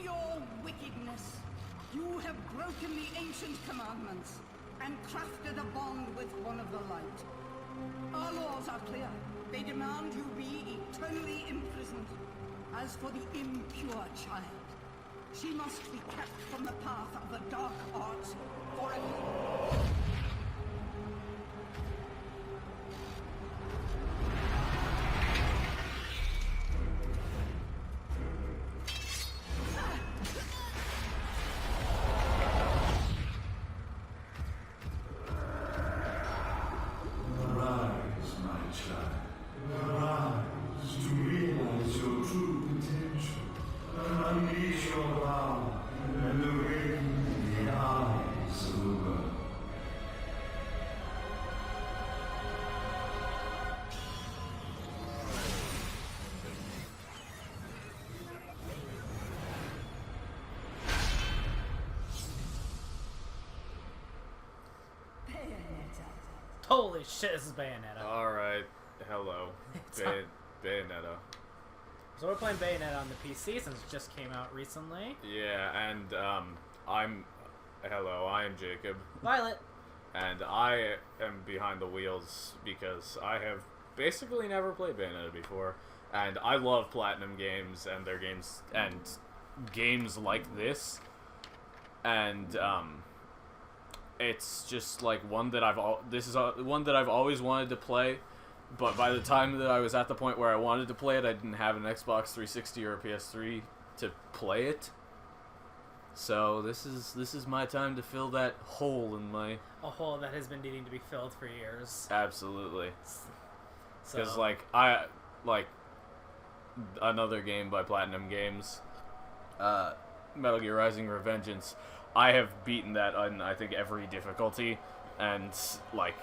your wickedness. You have broken the ancient commandments and crafted a bond with one of the light. Our laws are clear. They demand you be eternally imprisoned. As for the impure child, she must be kept from the path of the dark arts forever. Holy shit, this is Bayonetta. Alright, hello. Bayonetta. So we're playing Bayonetta on the PC since it just came out recently. Yeah, and I'm Jacob. Violet. And I am behind the wheels because I have basically never played Bayonetta before. And I love Platinum games and their games and games like this. And it's just like one that one that I've always wanted to play, but by the time that I was at the point where I wanted to play it, I didn't have an Xbox 360 or a PS3 to play it. So this is my time to fill that hole in my a hole that has been needing to be filled for years. Absolutely. Because So I like another game by Platinum Games, Metal Gear Rising Revengeance. I have beaten that on, I think, every difficulty, and, like,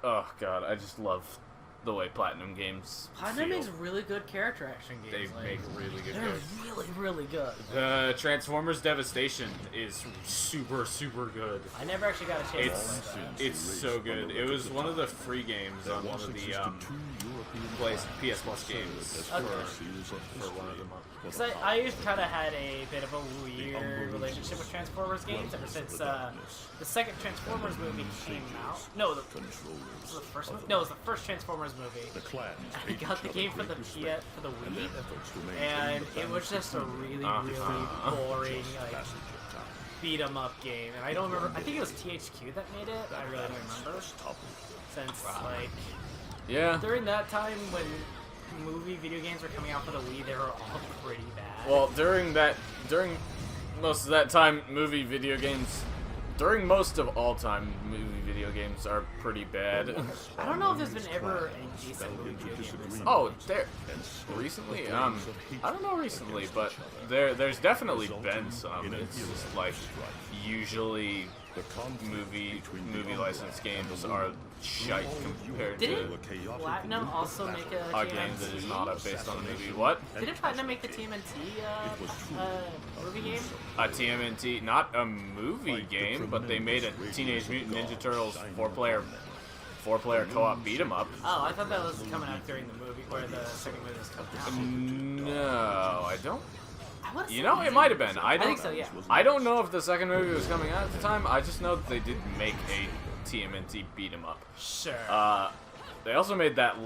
oh god, I just love the way Platinum Games Platinum feel. makes really good character action games. They make really good They're games. really, really good. The Transformers Devastation is super, super good. I never actually got a chance to play that. It's so good. It was one of the free games on one of the PS Plus games for one of the months. Because I kind of had a bit of a weird relationship with Transformers games ever since the second Transformers movie came out. No, was it the first one? No, it was the first Transformers movie. I got the game for the Wii, and it was just a really, really boring, like, beat 'em up game. And I don't remember. I think it was THQ that made it. I really don't remember. Since like, yeah, during that time when video games were coming out for the Wii, they were all pretty bad. Well, during most of that time, during most of all time, movie video games are pretty bad. I don't know if there's been ever any decent movie video game recently. Oh, recently? I don't know recently, but there's definitely been some. It's just like usually movie license games are shite compared to Platinum also make a game that is not based on a movie. What? Didn't Platinum make the TMNT movie game? A TMNT, not a movie game, but they made a Teenage Mutant Ninja Turtles four-player co-op beat 'em up. Oh, I thought that was coming out during the movie, or the second movie was coming out. No, I don't. You know, it might have been. I think so, yeah. I don't know if the second movie was coming out at the time. I just know that they did make a TMNT beat 'em up. Sure. They also made that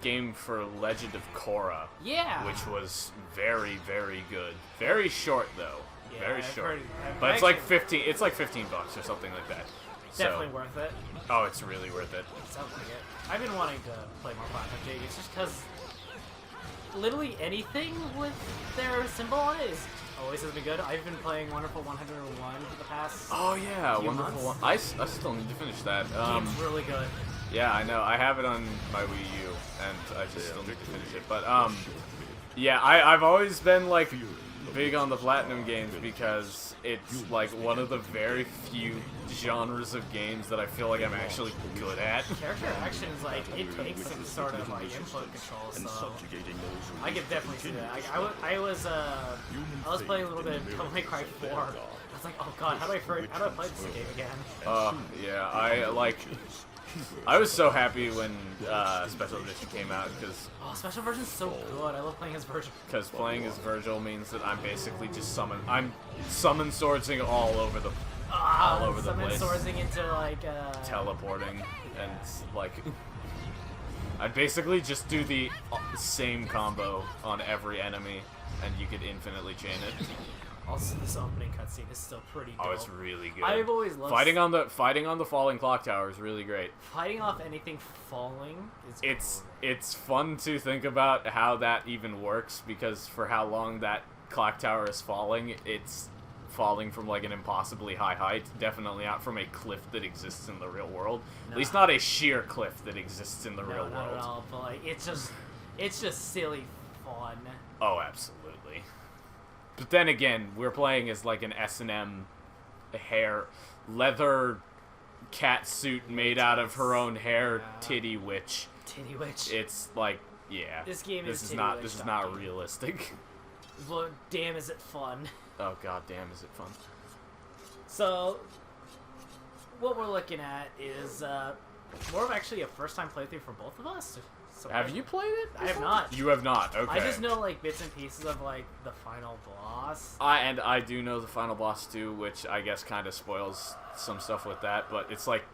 game for Legend of Korra. Yeah. Which was very, very good. Very short though. Yeah, very short. I've but it's like 15. It's like $15 or something like that. Definitely worth it. Oh, it's really worth it. Sounds like it. I've been wanting to play more Platinum games just because literally anything with their symbol on it is always has been good. I've been playing Wonderful 101 for the past few months. I still need to finish that. Game's really good. Yeah, I know. I have it on my Wii U, and I just still need to finish it. But yeah, I've always been like big on the Platinum games because it's like one of the very few genres of games that I feel like I'm actually good at. Character action is like, it takes some sort of like input control, so I could definitely see that. I was playing a little bit of Devil May Cry 4. I was like, oh god, how do I play this game again? Yeah, I like I was so happy when Special Edition came out because Special Version's so good. I love playing as Virgil. Because playing as Virgil means that I'm basically just I'm summon swordsing all over the place. Summon swordsing into like teleporting and like I'd basically just do the same combo on every enemy, and you could infinitely chain it. Also, this opening cutscene is still pretty dope. Oh, it's really good. I've always loved fighting on the falling clock tower is really great. Fighting off anything falling is It's fun to think about how that even works, because for how long that clock tower is falling, it's falling from like an impossibly high height, definitely not from a cliff that exists in the real world. No. At least not a sheer cliff that exists in the real not world. at all, but like it's just silly fun. Oh, absolutely. But then again, we're playing as like an S&M leather cat suit made out of her own hair, titty witch. Titty witch. It's like, yeah. This game is this is not realistic. Well, damn, is it fun? Oh god damn, is it fun. So, what we're looking at is more of actually a first-time playthrough for both of us. So Have you played it before? I have not. You have not, okay. I just know like bits and pieces of like the final boss. I do know the final boss too, which I guess kind of spoils some stuff with that, but it's like,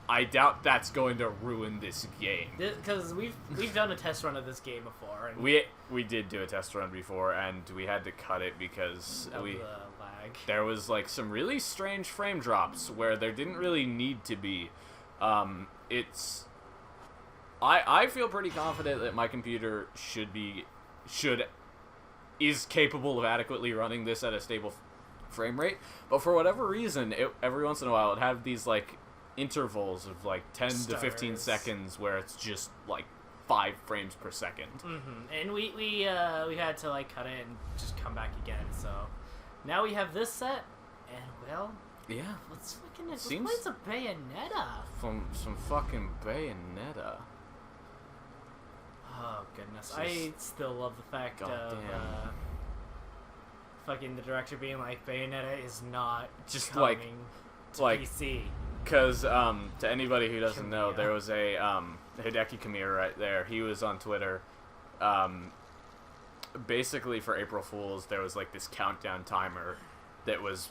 I doubt that's going to ruin this game. Because we've done a test run of this game before. And we did do a test run before, and we had to cut it because of the lag. There was like some really strange frame drops where there didn't really need to be. I feel pretty confident that my computer is capable of adequately running this at a stable frame rate, but for whatever reason, every once in a while it had these like intervals of like 10 to 15 seconds where it's just like 5 frames per second. And we had to like cut it and just come back again. So now we have this set, and well, yeah, let's play some Bayonetta. From some fucking Bayonetta. Oh goodness, I still love the fact of fucking the director being like, Bayonetta is not just coming to PC. Because to anybody who doesn't know, there was a Hideki Kamiya right there. He was on Twitter. Basically, for April Fools, there was like this countdown timer that was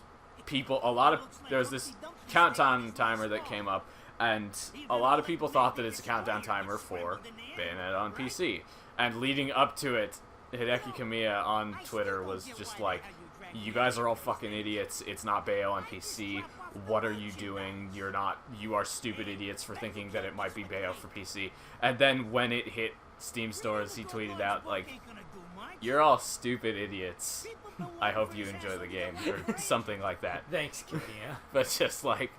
there was this countdown timer that came up, and a lot of people thought that it's a countdown timer for Bayonetta on PC. And leading up to it, Hideki Kamiya on Twitter was just like, you guys are all fucking idiots. It's not Bayo on PC. What are you doing? You are stupid idiots for thinking that it might be Bayo for PC. And then when it hit Steam stores, he tweeted out like, you're all stupid idiots. I hope you enjoy the game, or something like that. Thanks, Kamiya. But just like...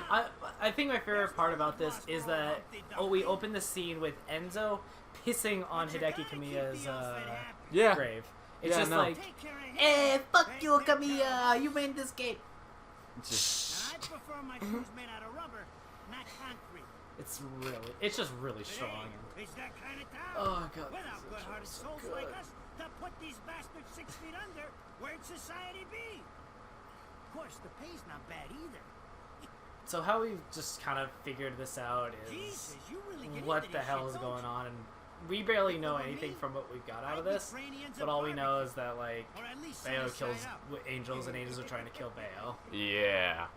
I think my favorite part about this is that we open the scene with Enzo pissing on Hideki Kamiya's grave. It's just like, hey, fuck you, Kamiya! You made this game. I prefer my shoes made out of rubber, not concrete. It's just really strong. It's that kind of town. Oh god. Without good-hearted souls like us to put these bastards 6 feet under, where'd society be? Of course, the pay's not bad either. So how we've just kind of figured this out is what the hell is going on, and we barely know anything from what we've got out of this, but all we know is that like Bayo kills angels and angels are trying to kill Bayo. Yeah.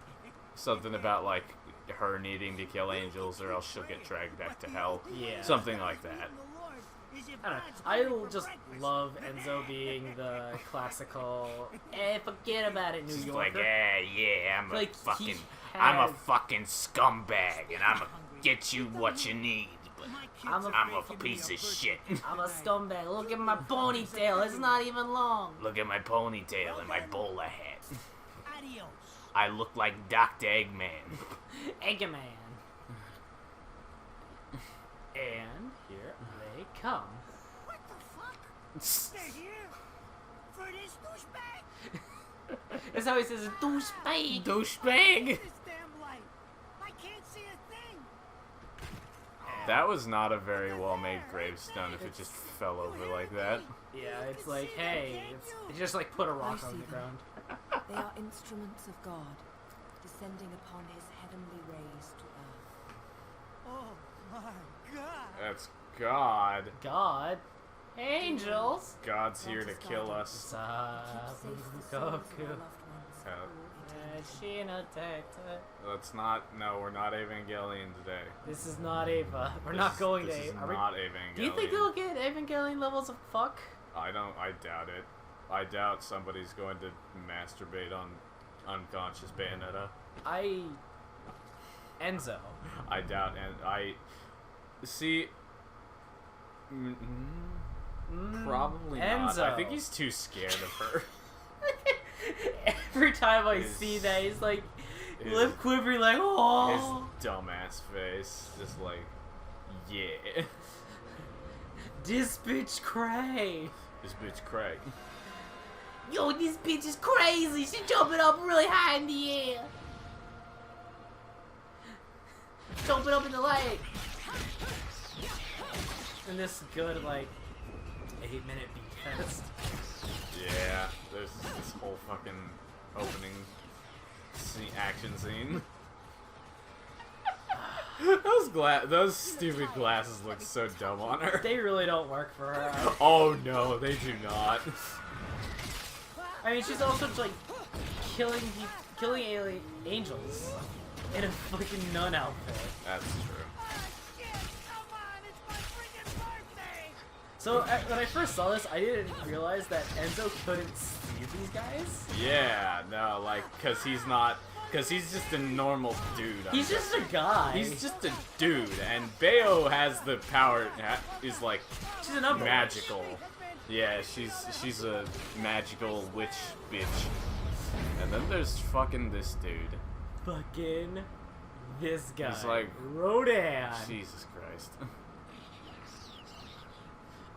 Something about like her needing to kill angels or else she'll get dragged back to hell. Yeah. Something like that. I don't know. I just love Enzo being the classical, forget about it, New Yorker. Like, I'm a fucking scumbag, and I'm gonna get you what you need. But I'm a piece of shit. I'm a scumbag. Look at my ponytail. It's not even long. Look at my ponytail and my bowler hat. I look like Dr. Eggman. Eggman. And here they come. What the fuck? They're here for this douchebag. That's how he says it. Douchebag. Douchebag. This damn light. I can't see a thing. That was not a very well-made gravestone if it just fell over like that. Yeah, it's like, hey, it's just like put a rock on the ground. They are instruments of God, descending upon his heavenly rays to earth. Oh my God! That's God. God. Angels. God's here to kill us. Goku. Let's not. No, we're not Evangelion today. This is not Ava. We're not going to This is Ava. Are we- not Evangelion. Do you think they'll get Evangelion levels of fuck? I don't. I doubt it. I doubt somebody's going to masturbate on unconscious Bayonetta. Enzo. I doubt, and I see. Probably not. Enzo. I think he's too scared of her. Every time I His- see that, he's like his- lip quivering, like, oh. His dumbass face, just like, yeah. This bitch cray. This bitch Craig. Yo, this bitch is crazy. She's jumping up really high in the air. Jumping up in the light. And this good, like, 8-minute beat fest. Yeah, there's this whole fucking opening action scene. Those stupid glasses look so dumb on her. They really don't work for her. Oh no, they do not. I mean, she's also like killing alien angels in a fucking nun outfit. That's true. Shit! Come on! It's my freaking birthday! So when I first saw this, I didn't realize that Enzo couldn't see these guys. Yeah, no, like, cause he's just a normal dude. He's just a guy. He's just a dude, and Bayo has the power. Is like She's an upper magical. Yeah, she's a magical witch bitch. And then there's fucking this dude. Fucking this guy. He's like Rodan. Jesus Christ.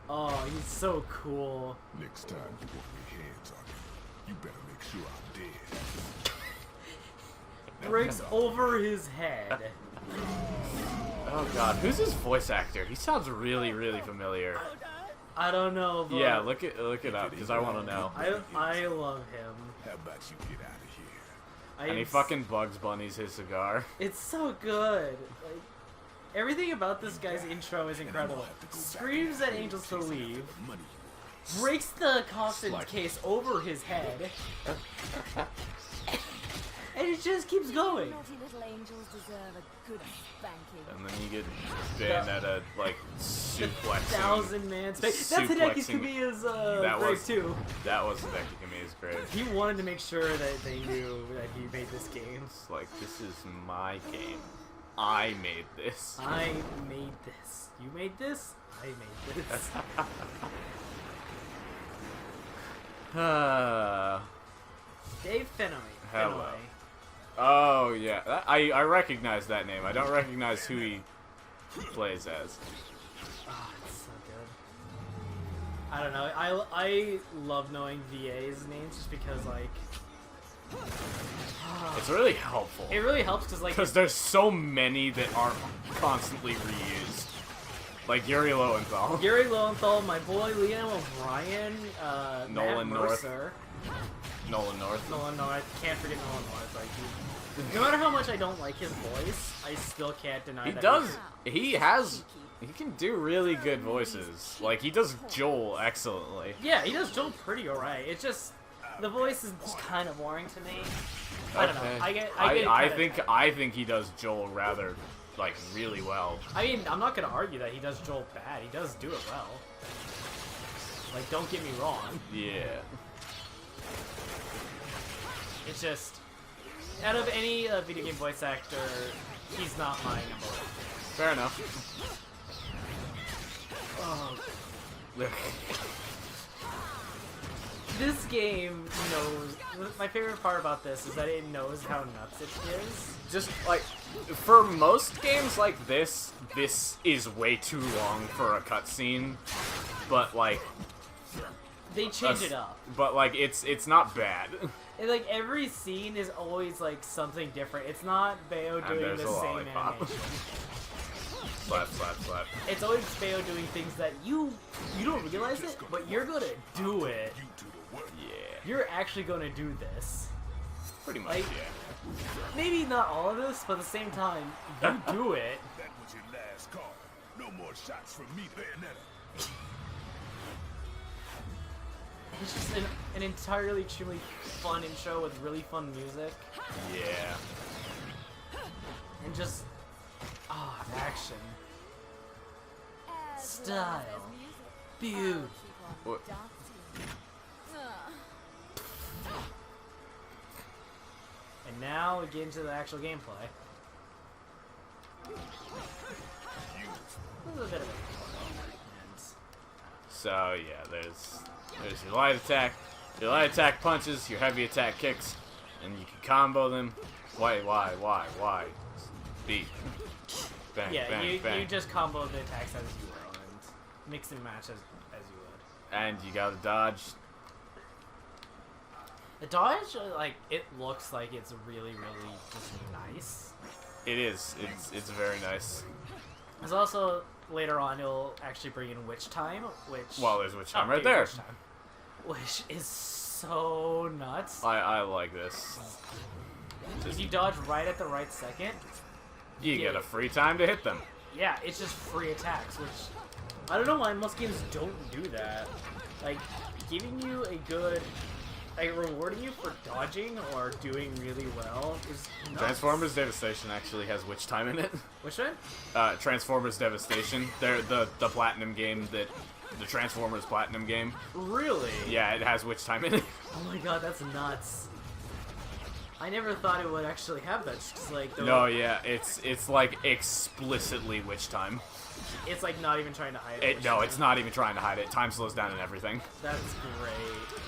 Oh, he's so cool. Next time you want your hands on him, you better make sure I'm dead. Breaks over his head. Oh god, who's his voice actor? He sounds really, really familiar. I don't know, but Yeah, look it up because I want to know. I love him. How about you get out of here? And he fucking Bugs Bunnies his cigar. It's so good. Like, everything about this guy's intro is incredible. Screams at angels to leave. Breaks the coffin case over his head. And it just keeps going. Naughty little angels deserve a good spanking. And then you get Bayonetta like suplexing. 1,000-man space. That's Hideki's suplexing- Kamiya's That grave was- too. That was Hideki Kamiya's grave. He wanted to make sure that they knew that he made this game. It's like, this is my game. I made this. I made this. You made this? I made this. Dave Fennoy. Hello. Oh yeah, I recognize that name. I don't recognize who he plays as. Oh, it's so good. I don't know. I love knowing VA's names just because like It's really helpful. it really helps because like Because there's so many that aren't constantly reused. Like Yuri Lowenthal. Gary Lowenthal, my boy Liam O'Brien, Nolan Matt North. Mercer. Nolan North. Nolan North. Can't forget Nolan North. Like no matter how much I don't like his voice, I still can't deny He that does. He can do really good voices. Like he does Joel excellently. Yeah, he does Joel pretty alright. It's just the voice is just kind of boring to me. I don't know. Okay. I get I think he does Joel rather like really well. I mean, I'm not gonna argue that he does Joel bad. He does do it well. Like, don't get me wrong. Yeah. It's just, out of any video game voice actor, he's not my number one. Fair enough. Oh. This game knows. My favorite part about this is that it knows how nuts it is. Just like for most games like this is way too long for a cutscene, but like They change it up. But like it's not bad. And, like, every scene is always, like, something different. It's not Bayo And doing there's the a same lollipop. animation. Slap, slap, slap. It's always Bayo doing things that you don't realize it, but you're gonna do it. Yeah. You're actually gonna do this. Pretty much, Like, yeah. maybe not all of this, but at the same time, you do it. No more shots from me, Bayonetta. It's just an entirely extremely fun intro with really fun music Yeah. and just action, As long style, as there's music, beauty. I'll keep on What? dancing. And now we get into the actual gameplay. This is a bit of a tutorial, and So yeah, there's your light attack punches, your heavy attack kicks, and you can combo them. Why? Beat. Bang, yeah, bang, you bang. just combo the attacks as you will and mix and match as you would. And you gotta dodge. The dodge, like, it looks like it's really just nice. It is. It's very nice. There's also, later on, it'll actually bring in Witch Time, which... Well, there's Witch Time right updated there. Witch Time, which is so nuts. I like this. If you dodge right at the right second, You get a free time to hit them. yeah, it's just free attacks, which... I don't know why most games don't do that. Like, giving you a good... Like, rewarding you for dodging or doing really well is nuts. Transformers Devastation actually has Witch Time in it. Which one? Transformers Devastation. They're the Platinum game that... The Transformers Platinum game. Really? Yeah, it has Witch Time in it. Oh my god, that's nuts. I never thought it would actually have that. Just 'cause, like, No, yeah, it's like explicitly Witch Time. it's like not even trying to hide it. No, it's not even trying to hide it. Time slows down and everything. That's great.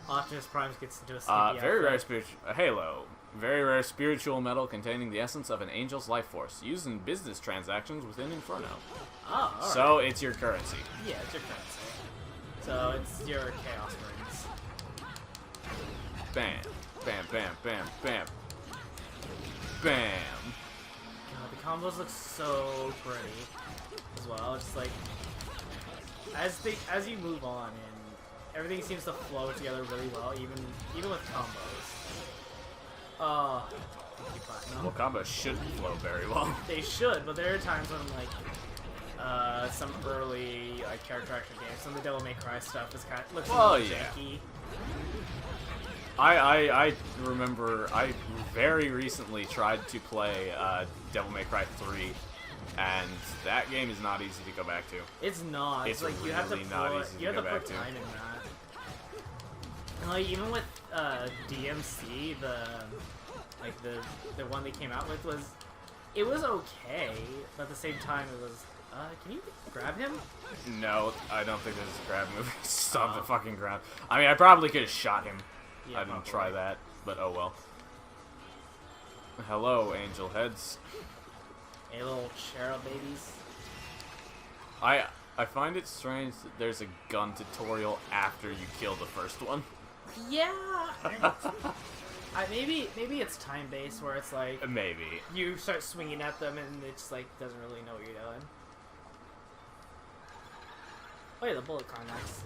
Optimus Prime gets into a sneaky Very rare outfit. spiritual Halo. Very rare spiritual metal containing the essence of an angel's life force, used in business transactions within Inferno. Oh, alright. So it's your currency. Yeah, it's your currency. So it's your Chaos Rings. Bam, bam, bam, bam, bam, bam. God, the combos look so pretty as well. It's like as you move on and everything seems to flow together really well, even with combos. Thank you, Platinum. Well, combos shouldn't flow very well. They should, but there are times when like some early like character action games, some of the Devil May Cry stuff is kind of looks a Well, little yeah. janky. I remember I very recently tried to play Devil May Cry 3, and that game is not easy to go back to. It's not. It's like you have to really not put, easy you to have go to back put to. time in that. And like even with DMC, the one they came out with was okay, but at the same time it was. Can you grab him? No, I don't think there's a grab move. It's just on the fucking ground. I mean, I probably could have shot him. Yeah, I didn't probably. try that, but oh well. Hello, angel heads. Hey, little cherub babies. I find it strange that there's a gun tutorial after you kill the first one. Yeah. Maybe it's time based where it's like Maybe. you start swinging at them and it just like doesn't really know what you're doing. Oh yeah, the bullet climax.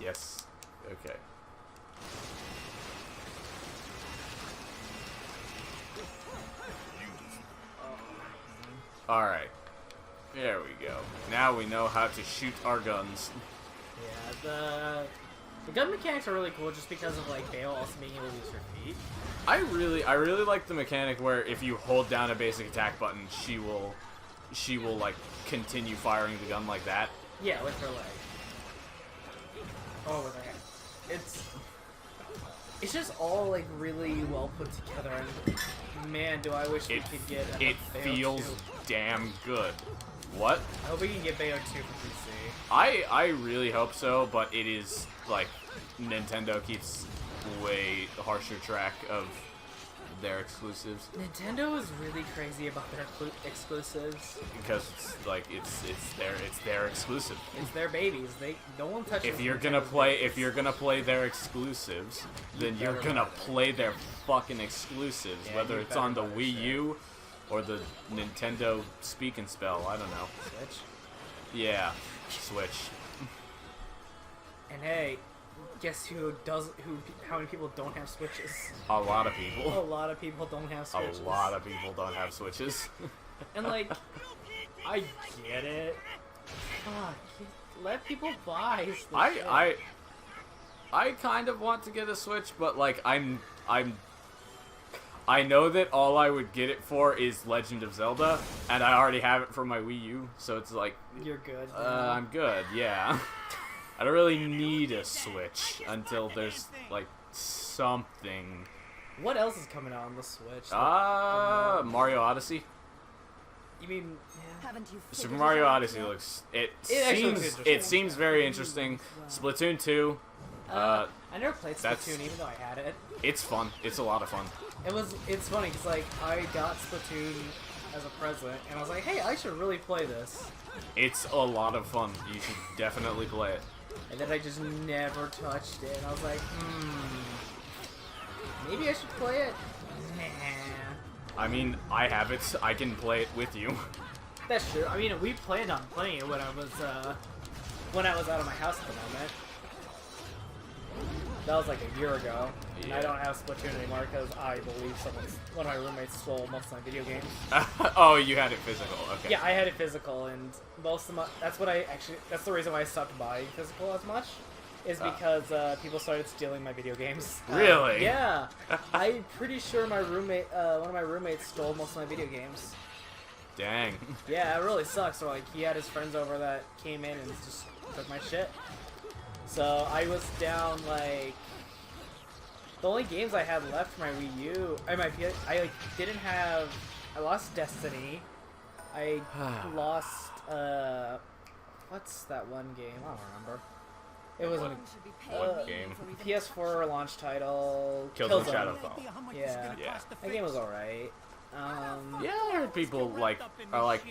Yes. Okay. Alright. There we go. Now we know how to shoot our guns. Yeah, the gun mechanics are really cool just because of like Bale also being able to use her feet. I really like the mechanic where if you hold down a basic attack button, she will like continue firing the gun like that. Yeah, with her leg. Oh, with her hand. It's just all like really well put together, and man, do I wish we could get It Bayo feels 2. damn good. What? I hope we can get Bayo 2 for PC. I really hope so, but it is like Nintendo keeps way harsher track of their exclusives Nintendo is really crazy about their exclusives. because it's like it's their exclusive. It's their babies. No one touches. If you're Nintendo's gonna play their exclusives, then you're better gonna have it. play their fucking exclusives, Yeah, whether you it's on the better buy Wii shit. U or the Nintendo Speak and Spell. I don't know. Switch. Yeah, Switch. And hey, guess who does? How many people don't have Switches? A lot of A people. lot of people don't have Switches. A lot of people don't have Switches. And like, I get it. Fuck, let people buy. I kind of want to get a Switch, but like I know that all I would get it for is Legend of Zelda, and I already have it for my Wii U, so it's like You're good. I'm good. Yeah. I don't really need a Switch until there's like something. What else is coming out on the Switch? Mario Odyssey. You mean? Yeah. Haven't you Super figured Mario it out Odyssey yet? looks. actually looks interesting. It seems very interesting. Splatoon 2. I never played that's- Splatoon even though I had it. It's fun. It's a lot of fun. It's funny because like I got Splatoon as a present and I was like, hey, I should really play this. It's a lot of fun. You should definitely play it. And then I just never touched it. And I was like, maybe I should play it. Nah. I mean, I have it. I can play it with you. That's true. I mean, we planned on playing it when I was out of my house at the moment. That was like a year ago. And I don't have Splatoon anymore because I believe one of my roommates stole most of my video games. Oh, you had it physical. Okay. Yeah, I had it physical, and most of my that's the reason why I stopped buying physical as much, is because people started stealing my video games. Really? Yeah. I'm pretty sure my roommate, one of my roommates stole most of my video games. Dang. Yeah, it really sucks. So like, he had his friends over that came in and just took my shit. So I was down like the only games I had left for my Wii U. I lost Destiny. I lost what's that one game? I don't remember. It was What game? PS4 launch title. Killzone Shadowfall. Yeah. Yeah. That game was alright. Yeah, I heard people are like,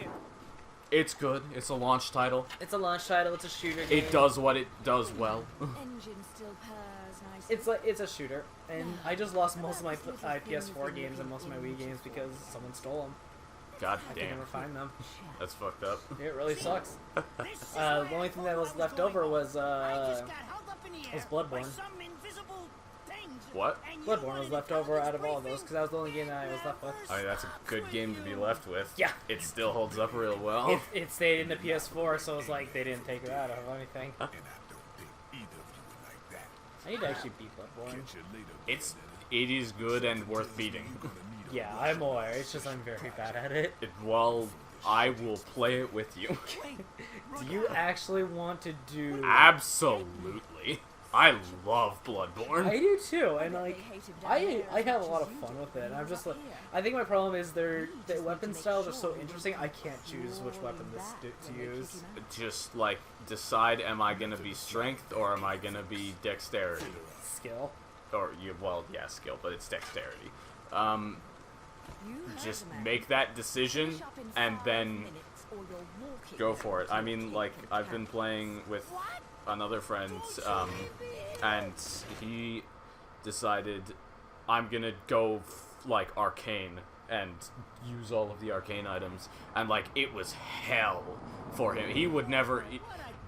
it's good. It's a launch title. It's a launch title. It's a shooter game. It does what it does well. Engine still purrs nicely. It's a shooter, and I just lost most of my PS4 games and most of my Wii games because someone stole them. God I can damn. never find them. That's fucked up. It really sucks. The only thing that was left over was Bloodborne. What? Bloodborne was left over out of all of those because that was the only game that I was left with. I mean, that's a good game to be left with. Yeah. It still holds up real well. It stayed in the PS4, so it's like they didn't take it out of anything. And I don't think either of you would like that. I need to actually beat Bloodborne. Catch you later, It is good and worth beating. Yeah, I'm aware. It's just I'm very bad at it. Well, I will play it with you. Do you actually want to do? Absolutely. I love Bloodborne. I do too, and like I have a lot of fun with it. I'm just like, I think my problem is the weapon styles are so interesting. I can't choose which weapon to use. Just like decide, am I gonna be strength or am I gonna be dexterity? Skill. Or skill, but it's dexterity. Just make that decision and then go for it. I mean, like, I've been playing with another friend, and he decided I'm gonna go like arcane and use all of the arcane items, and like it was hell for him. He would never.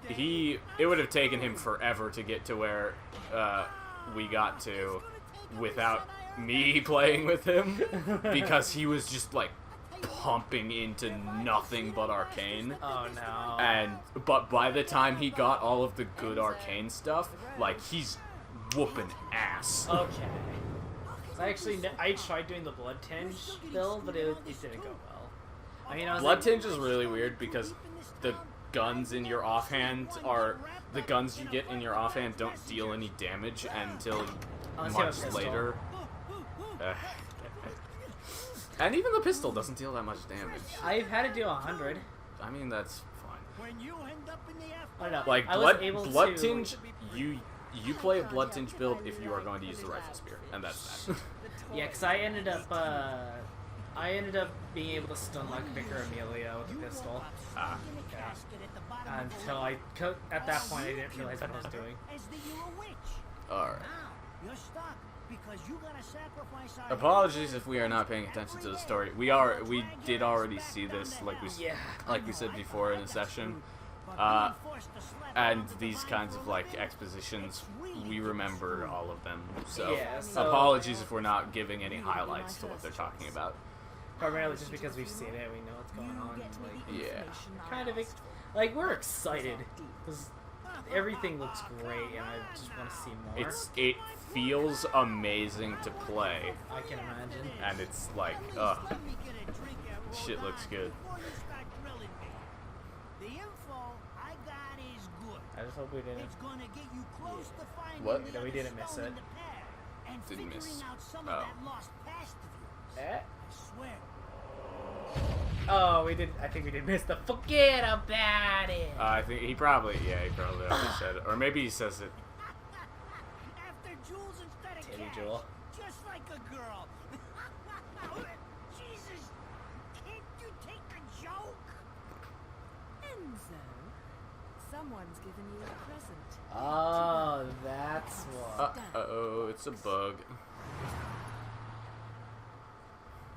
It would have taken him forever to get to where we got to without me playing with him, because he was just like pumping into nothing but arcane. Oh no. But by the time he got all of the good arcane stuff, like, he's whooping ass. Okay. I tried doing the Blood Tinge build, but it didn't go well. I mean, I was Blood Tinge is really weird because the guns in your offhand the guns you get in your offhand don't deal any damage until Unless you have a much pistol. later. And even the pistol doesn't deal that much damage. I've had to do 100. I mean, that's fine. When you end up in the I don't know. Like, I was able Blood to, Tinge, you play a Blood Tinge build if you are going to use the rifle spear, and that's that. Yeah, because I ended up being able to stun Lockpicker Amelia with a pistol. Ah. Until at that point, I didn't realize what I was doing. As the you're a witch. Alright. Now you're stuck because you gotta sacrifice our Apologies if we are not paying attention to the story. We did already see this, like we said before in the session. And these kinds of like expositions, we remember all of them. So, Yeah, so- apologies if we're not giving any highlights to what they're talking about. Primarily just because we've seen it, we know what's going on. Like, Yeah. kind of, like, we're excited because everything looks great, and I just want to see more. It feels amazing to play, I can imagine. and it's like, Let me get a drink out. shit looks good. Before you start grilling me. The info I got is good. I just hope we didn't. It's gonna get you close to finding What? the That we other didn't miss stone it. in the pad and Didn't figuring miss. out some Oh. of that lost past of yours. Eh? I swear. Oh, we did. I think we did miss the forget about it. I think he probably already said it, or maybe he says it. After Jules instead of Titty cash. Jewel. Just like a girl. Jesus, can't you take a joke? Enzo, someone's given you a present. Oh, that's what. Uh-oh, it's a bug.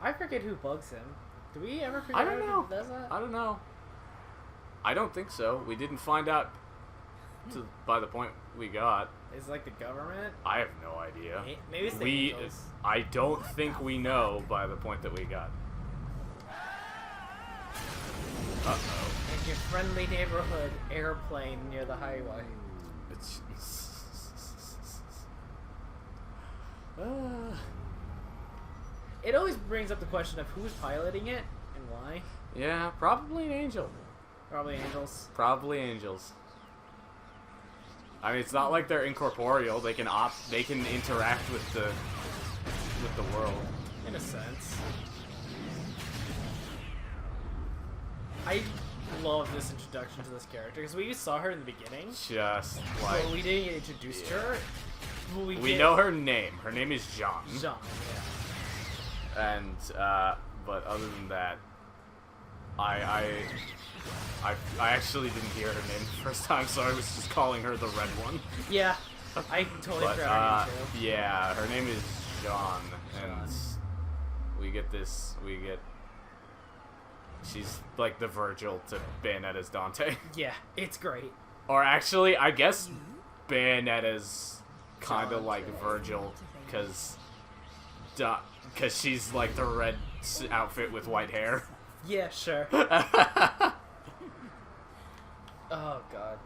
I forget who bugs him. Do we ever figure I don't out know. who does that? I don't know. I don't think so. We didn't find out by the point we got. Is it like the government? I have no idea. Maybe it's the We, angels. I don't think we know by the point that we got. Uh-oh. Like your friendly neighborhood airplane near the highway. It's... It always brings up the question of who's piloting it and why. yeah, probably an angel. Probably angels. Probably angels. I mean, it's not like they're incorporeal. They can interact with the world. In a sense. I love this introduction to this character because we saw her in the beginning, Just like but we didn't get introduced to her. But we get know her name. Her name is Jean. Jean, And but other than that, I actually didn't hear her name the first time, so I was just calling her the red one. yeah. I totally But forgot her name too. yeah, her name is Jean, and we get. She's like the Virgil to Bayonetta's Dante. Yeah, it's great. Or actually, I guess Bayonetta's kind of John. like Virgil, because she's like the red outfit with white hair. Yeah, sure. Oh god.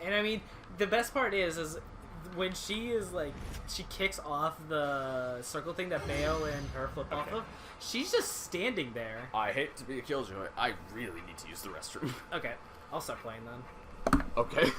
And I mean, the best part is when she is like, she kicks off the circle thing that Bayo and her flip off of, she's just standing there. I hate to be a killjoy. I really need to use the restroom. Okay, I'll start playing then. Okay.